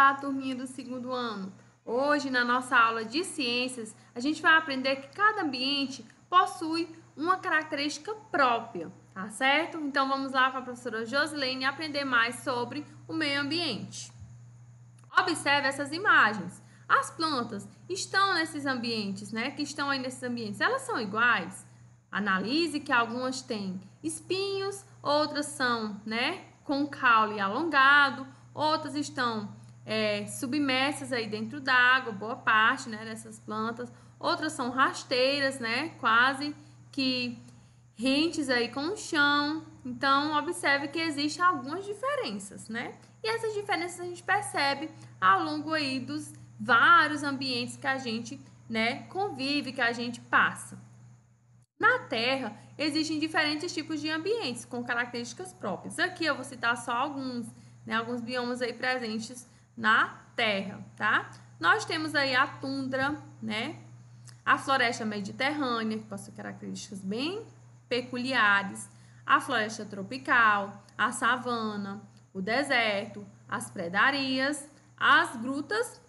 Olá, turminha do segundo ano! Hoje, na nossa aula de ciências, a gente vai aprender que cada ambiente possui uma característica própria, tá certo? Então, vamos lá com a professora Josilene aprender mais sobre o meio ambiente. Observe essas imagens. As plantas estão nesses ambientes, né? Que estão aí nesses ambientes, elas são iguais? Analise que algumas têm espinhos, outras são, né, com caule alongado, outras estão submersas aí dentro d'água, boa parte, né, dessas plantas. Outras são rasteiras, né, quase que rentes aí com o chão. Então, observe que existem algumas diferenças, né? E essas diferenças a gente percebe ao longo aí dos vários ambientes que a gente, né, convive, que a gente passa. Na Terra, existem diferentes tipos de ambientes com características próprias. Aqui eu vou citar só alguns, né, alguns biomas aí presentes na Terra, tá? Nós temos aí a tundra, né? A floresta mediterrânea, que possui características bem peculiares, a floresta tropical, a savana, o deserto, as predarias, as grutas,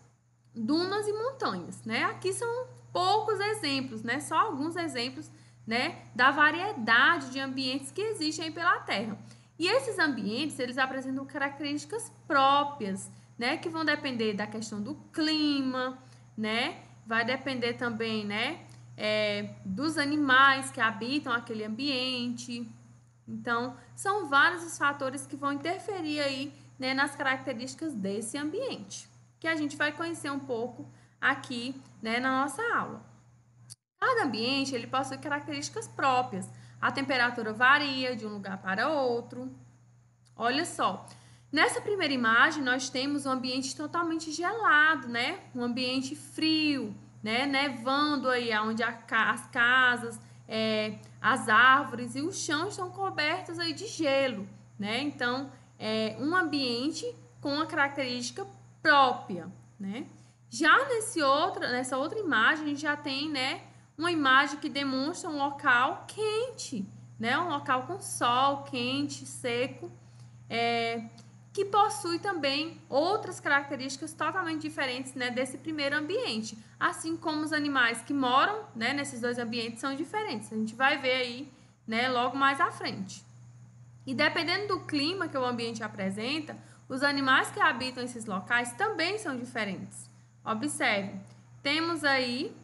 dunas e montanhas, né? Aqui são poucos exemplos, né? Só alguns exemplos, né, da variedade de ambientes que existem pela Terra. E esses ambientes, eles apresentam características próprias, né, que vão depender da questão do clima, né? Vai depender também, né, dos animais que habitam aquele ambiente. Então, são vários os fatores que vão interferir aí, né, nas características desse ambiente, que a gente vai conhecer um pouco aqui, né, na nossa aula. Cada ambiente ele possui características próprias. A temperatura varia de um lugar para outro. Olha só, nessa primeira imagem nós temos um ambiente totalmente gelado, né? Um ambiente frio, né? Nevando aí, onde as casas, as árvores e o chão estão cobertos aí de gelo, né? Então, é um ambiente com uma característica própria, né? Já nessa outra imagem, a gente já tem, né, uma imagem que demonstra um local quente, né? Um local com sol quente, seco, que possui também outras características totalmente diferentes, né, desse primeiro ambiente. Assim como os animais que moram, né, nesses dois ambientes são diferentes. A gente vai ver aí, né, logo mais à frente. E dependendo do clima que o ambiente apresenta, os animais que habitam esses locais também são diferentes. Observe, temos aí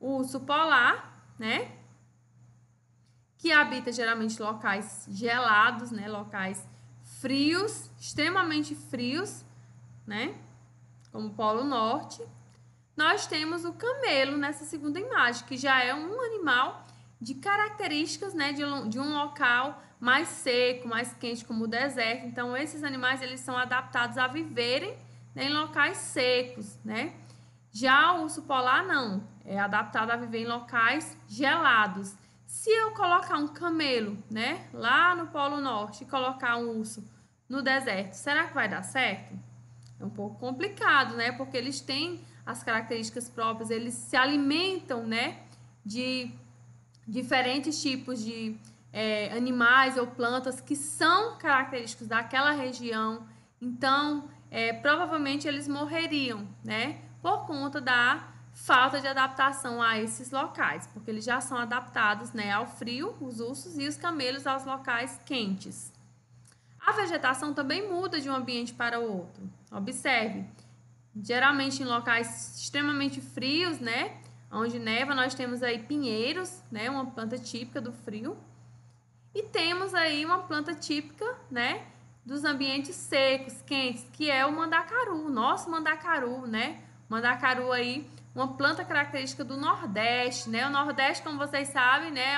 o urso polar, né, que habita geralmente locais gelados, né, locais frios, extremamente frios, né, como o Polo Norte. Nós temos o camelo nessa segunda imagem, que já é um animal de características, né, de um local mais seco, mais quente, como o deserto. Então, esses animais eles são adaptados a viverem, né, em locais secos, né? Já o urso polar não, é adaptado a viver em locais gelados. Se eu colocar um camelo, né, lá no Polo Norte e colocar um urso no deserto, será que vai dar certo? É um pouco complicado, né, porque eles têm as características próprias, eles se alimentam, né, de diferentes tipos de animais ou plantas que são característicos daquela região. Então, provavelmente eles morreriam, né, por conta da falta de adaptação a esses locais, porque eles já são adaptados, né, ao frio, os ursos, e os camelos aos locais quentes. A vegetação também muda de um ambiente para o outro. Observe, geralmente em locais extremamente frios, né, onde neva, nós temos aí pinheiros, né, uma planta típica do frio, e temos aí uma planta típica, né, dos ambientes secos, quentes, que é o mandacaru, o nosso mandacaru, né, mandacaru aí, uma planta característica do Nordeste, né, o Nordeste, como vocês sabem, né,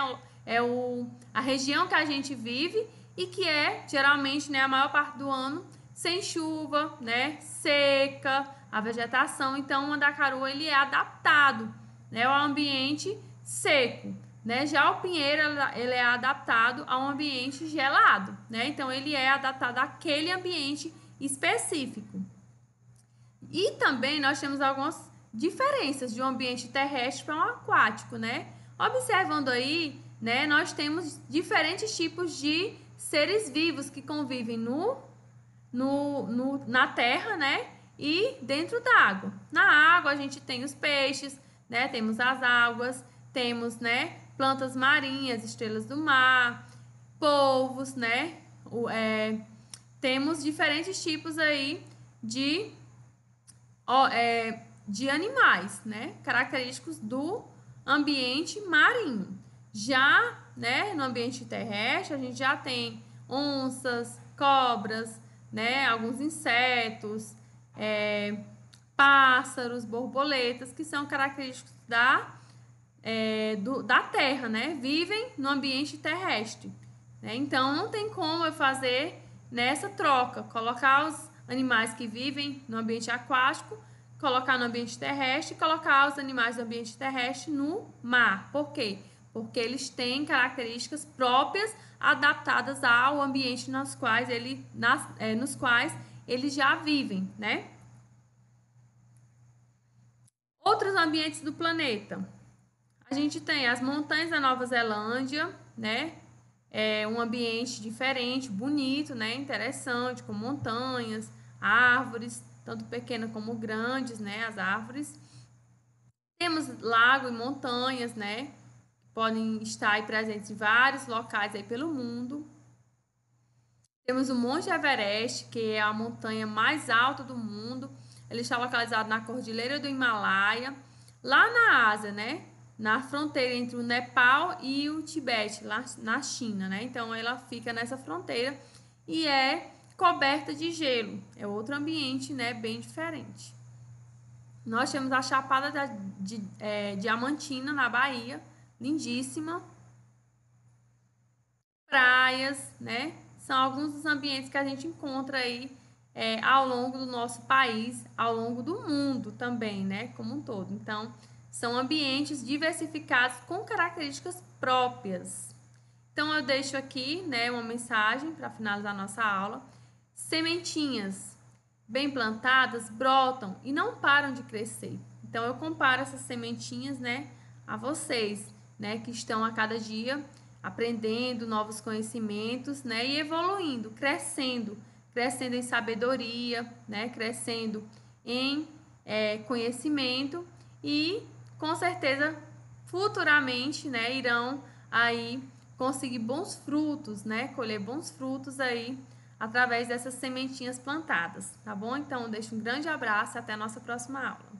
a região que a gente vive e que é, geralmente, né, a maior parte do ano, sem chuva, né, seca, a vegetação. Então, o mandacaru, ele é adaptado, né, ao ambiente seco, né? Já o pinheiro, ele é adaptado a um ambiente gelado, né? Então, ele é adaptado àquele ambiente específico. E também nós temos algumas diferenças de um ambiente terrestre para um aquático, né? Observando aí, né, nós temos diferentes tipos de seres vivos que convivem na Terra, né? e dentro d'água. Na água a gente tem os peixes, né? Temos as algas, temos, né, plantas marinhas, estrelas do mar, polvos, né? Temos diferentes tipos aí de, de animais, né? Característicos do ambiente marinho. Já, né, no ambiente terrestre, a gente já tem onças, cobras, né? Alguns insetos, pássaros, borboletas, que são característicos da terra, né? Vivem no ambiente terrestre. Né? Então, não tem como eu fazer nessa troca, colocar os animais que vivem no ambiente aquático, colocar no ambiente terrestre, colocar os animais do ambiente terrestre no mar. Por quê? Porque eles têm características próprias adaptadas ao ambiente nos quais eles já vivem, né? Outros ambientes do planeta. A gente tem as montanhas da Nova Zelândia, né? É um ambiente diferente, bonito, né? Interessante, com montanhas, árvores, tanto pequenas como grandes, né? As árvores. Temos lago e montanhas, né? Podem estar aí presentes em vários locais aí pelo mundo. Temos o Monte Everest, que é a montanha mais alta do mundo. Ele está localizado na Cordilheira do Himalaia, lá na Ásia, né? Na fronteira entre o Nepal e o Tibete, lá na China, né? Então, ela fica nessa fronteira e é coberta de gelo. É outro ambiente, né? Bem diferente. Nós temos a Chapada Diamantina, na Bahia, lindíssima. Praias, né? São alguns dos ambientes que a gente encontra aí ao longo do nosso país, ao longo do mundo também, né? Como um todo. Então, são ambientes diversificados com características próprias. Então, eu deixo aqui, né, uma mensagem para finalizar nossa aula. Sementinhas bem plantadas brotam e não param de crescer. Então, eu comparo essas sementinhas, né, a vocês, né, que estão a cada dia aprendendo novos conhecimentos, né, e evoluindo, crescendo em sabedoria, né, crescendo em conhecimento e com certeza futuramente, né, irão aí conseguir bons frutos, né, colher bons frutos aí através dessas sementinhas plantadas, tá bom? Então, deixo um grande abraço e até a nossa próxima aula.